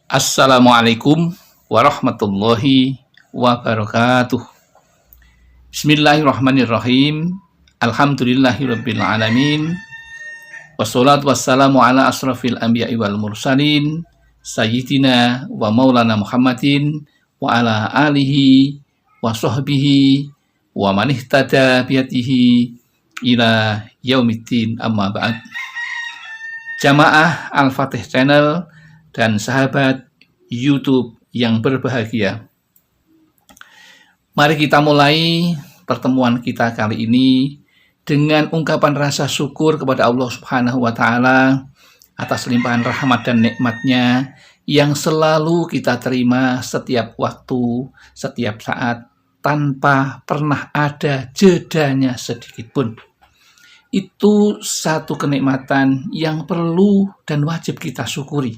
Assalamualaikum warahmatullahi wabarakatuh. Bismillahirrahmanirrahim. Alhamdulillahirabbil alamin. Wassalatu wassalamu ala asrafil anbiya'i wal mursalin sayyidina wa maulana Muhammadin wa ala alihi wa sahbihi wa man ihtada biyadihi ila yaumiddin, amma ba'd. Jamaah Al-Fatih Channel dan sahabat YouTube yang berbahagia, mari kita mulai pertemuan kita kali ini dengan ungkapan rasa syukur kepada Allah Subhanahu wa Ta'ala atas limpahan rahmat dan nikmatnya yang selalu kita terima setiap waktu, setiap saat, tanpa pernah ada jedanya sedikit pun. Itu satu kenikmatan yang perlu dan wajib kita syukuri,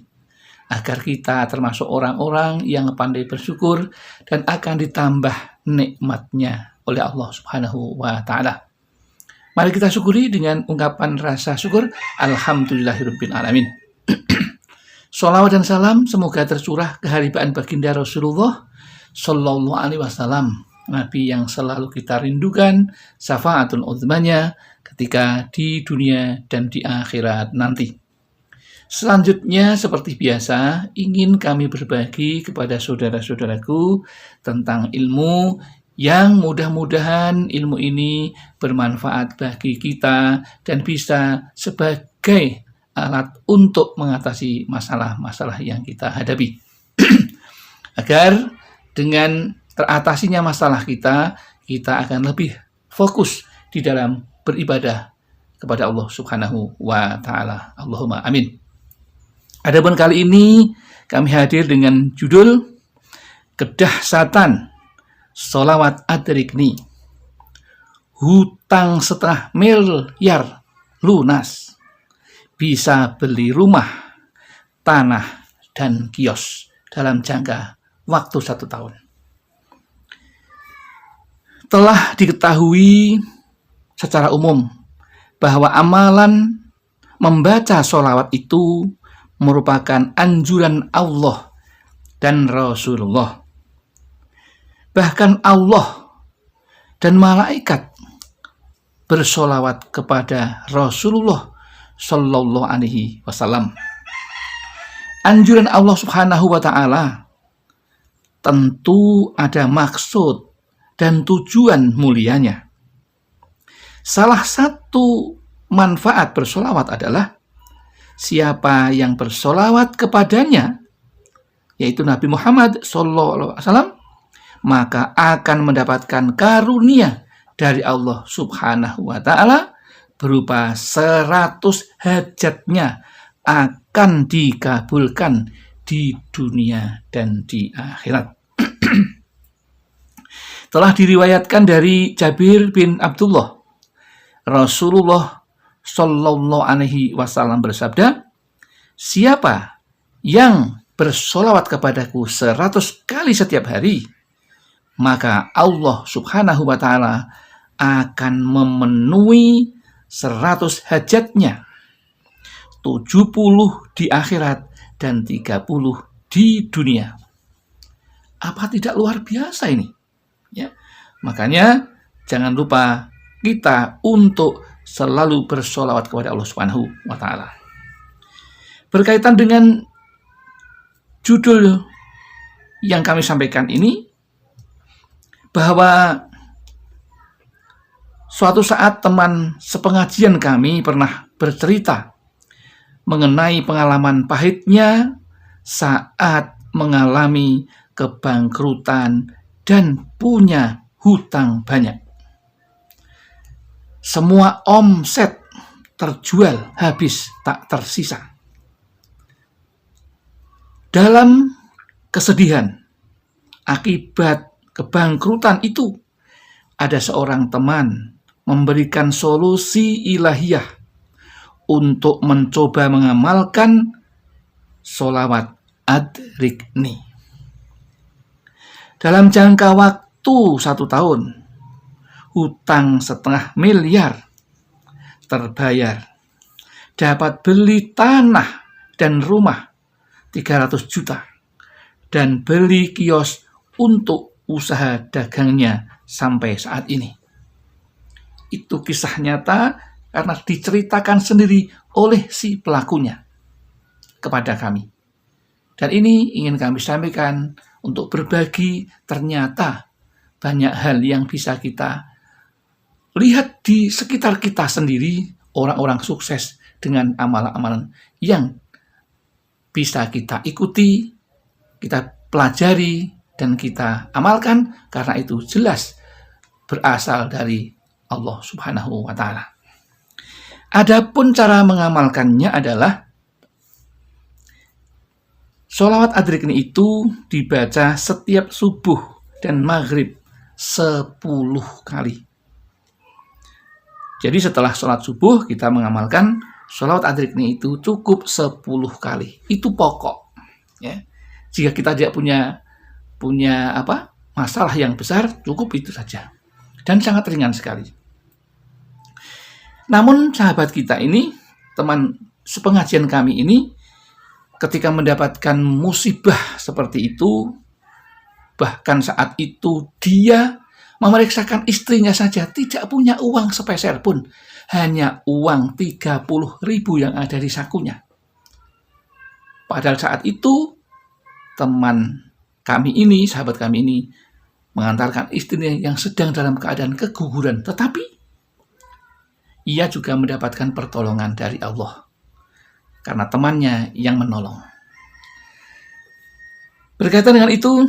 agar kita termasuk orang-orang yang pandai bersyukur dan akan ditambah nikmatnya oleh Allah Subhanahu wa Ta'ala. Mari kita syukuri dengan ungkapan rasa syukur. Alhamdulillahirabbil alamin. Sholawat dan salam semoga tercurah keharibaan baginda Rasulullah Sallallahu Alaihi Wasallam, Nabi yang selalu kita rindukan syafaatul uzmanya ketika di dunia dan di akhirat nanti. Selanjutnya, seperti biasa, ingin kami berbagi kepada saudara-saudaraku tentang ilmu yang mudah-mudahan ilmu ini bermanfaat bagi kita dan bisa sebagai alat untuk mengatasi masalah-masalah yang kita hadapi. Agar dengan teratasinya masalah kita akan lebih fokus di dalam beribadah kepada Allah Subhanahu wa Ta'ala. Allahumma amin. Adapun kali ini kami hadir dengan judul Kedahsyatan Sholawat Adrikni. Hutang setengah miliar lunas, bisa beli rumah, tanah, dan kios dalam jangka waktu 1 tahun. Telah diketahui secara umum bahwa amalan membaca sholawat itu merupakan anjuran Allah dan Rasulullah. Bahkan Allah dan malaikat bersholawat kepada Rasulullah Sallallahu Alaihi Wasallam. Anjuran Allah Subhanahu wa Ta'ala tentu ada maksud dan tujuan mulianya. Salah satu manfaat bersholawat adalah siapa yang bersholawat kepadanya, yaitu Nabi Muhammad SAW, maka akan mendapatkan karunia dari Allah Subhanahu wa Ta'ala berupa 100 hajatnya akan dikabulkan di dunia dan di akhirat. Telah diriwayatkan dari Jabir bin Abdullah, Rasulullah Sallallahu Alaihi Wasallam bersabda, siapa yang bersholawat kepadaku 100 kali setiap hari, maka Allah Subhanahu wa Ta'ala akan memenuhi 100 hajatnya, 70 di akhirat dan 30 di dunia. Apa tidak luar biasa ini? Ya, makanya jangan lupa kita untuk selalu bersholawat kepada Allah Subhanahu wa Ta'ala. Berkaitan dengan judul yang kami sampaikan ini, bahwa suatu saat teman sepengajian kami pernah bercerita mengenai pengalaman pahitnya saat mengalami kebangkrutan dan punya hutang banyak. Semua omset terjual habis tak tersisa. Dalam kesedihan akibat kebangkrutan itu, ada seorang teman memberikan solusi ilahiyah untuk mencoba mengamalkan sholawat Adrikni. Dalam jangka waktu 1 tahun, hutang 1,5 miliar terbayar, dapat beli tanah dan rumah 300 juta, dan beli kios untuk usaha dagangnya sampai saat ini. Itu kisah nyata karena diceritakan sendiri oleh si pelakunya kepada kami. Dan ini ingin kami sampaikan untuk berbagi, ternyata banyak hal yang bisa kita lihat di sekitar kita sendiri, orang-orang sukses dengan amalan-amalan yang bisa kita ikuti, kita pelajari, dan kita amalkan, karena itu jelas berasal dari Allah Subhanahu wa Ta'ala. Adapun cara mengamalkannya adalah sholawat adrikni itu dibaca setiap subuh dan maghrib 10 kali. Jadi setelah sholat subuh kita mengamalkan sholawat adrikni itu cukup 10 kali. Itu pokok. Ya. Jika kita tidak punya masalah yang besar, cukup itu saja. Dan sangat ringan sekali. Namun sahabat kita ini, teman sepengajian kami ini, ketika mendapatkan musibah seperti itu, bahkan saat itu dia memeriksakan istrinya saja, tidak punya uang sepeser pun, hanya uang 30.000 yang ada di sakunya. Padahal saat itu teman kami ini, sahabat kami ini, mengantarkan istrinya yang sedang dalam keadaan keguguran, tetapi ia juga mendapatkan pertolongan dari Allah karena temannya yang menolong. Berkaitan dengan itu,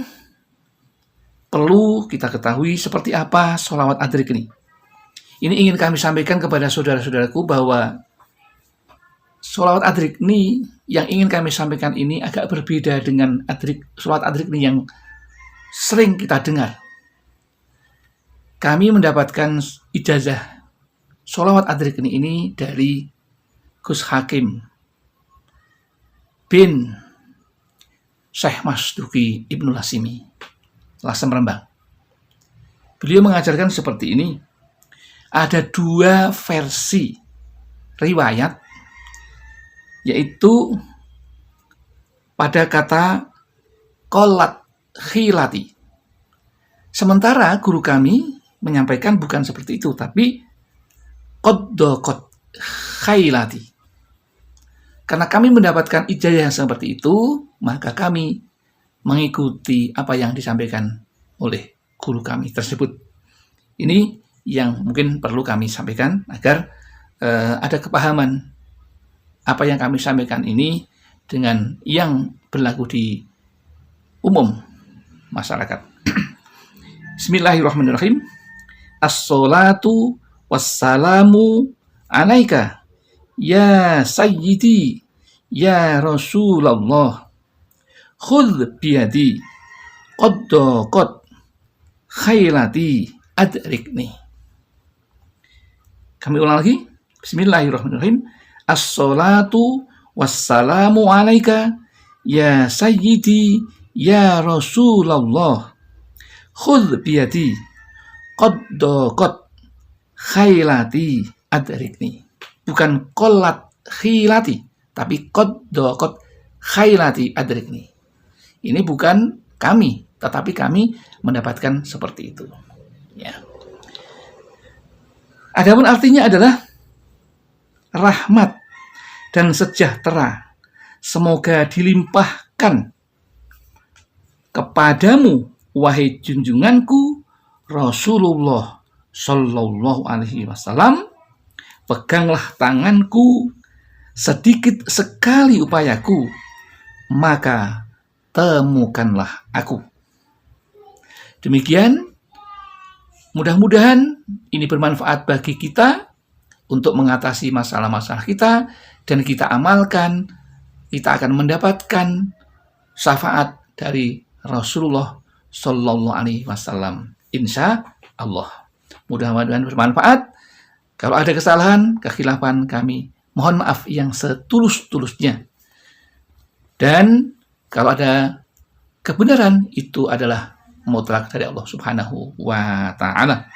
perlu kita ketahui seperti apa sholawat adrikni. Ini ingin kami sampaikan kepada saudara-saudaraku bahwa sholawat adrikni yang ingin kami sampaikan ini agak berbeda dengan sholawat adrikni yang sering kita dengar. Kami mendapatkan ijazah sholawat adrikni ini dari Gus Hakim bin Syekh Masduki Ibnul Hasimi, Lasem Rembang. Beliau mengajarkan seperti ini. Ada 2 versi riwayat, yaitu pada kata qolat khilati. Sementara guru kami menyampaikan bukan seperti itu, tapi qad khailati. Karena kami mendapatkan ijazah yang seperti itu, maka kami mengikuti apa yang disampaikan oleh guru kami tersebut. Ini yang mungkin perlu kami sampaikan agar ada kepahaman apa yang kami sampaikan ini dengan yang berlaku di umum masyarakat. Bismillahirrahmanirrahim. As-sholatu wassalamu alaika ya sayyidi ya Rasulullah khudh biyadi qad khailati adrikni. Kami ulang lagi. Bismillahirrahmanirrahim. As-sholatu wassalamu alaika ya sayyidi ya Rasulullah khudh biyadi qad khailati adrikni. Bukan qolat khilati, tapi qad khailati adrikni. Ini bukan kami, tetapi kami mendapatkan seperti itu. Ya. Adapun artinya adalah rahmat dan sejahtera semoga dilimpahkan kepadamu, wahai junjunganku Rasulullah Shallallahu Alaihi Wasallam. Peganglah tanganku, sedikit sekali upayaku, maka temukanlah aku. Demikian, mudah-mudahan ini bermanfaat bagi kita untuk mengatasi masalah-masalah kita, dan kita amalkan, kita akan mendapatkan syafaat dari Rasulullah Shallallahu Alaihi Wasallam. Insya Allah. Mudah-mudahan bermanfaat. Kalau ada kesalahan, kekhilafan, kami mohon maaf yang setulus-tulusnya. Dan kalau ada kebenaran, itu adalah mutlak dari Allah Subhanahu wa Ta'ala.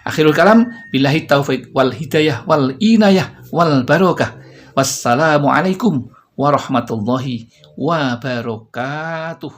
Akhirul kalam, billahi taufiq wal hidayah wal inayah wal barakah. Wassalamualaikum warahmatullahi wabarakatuh.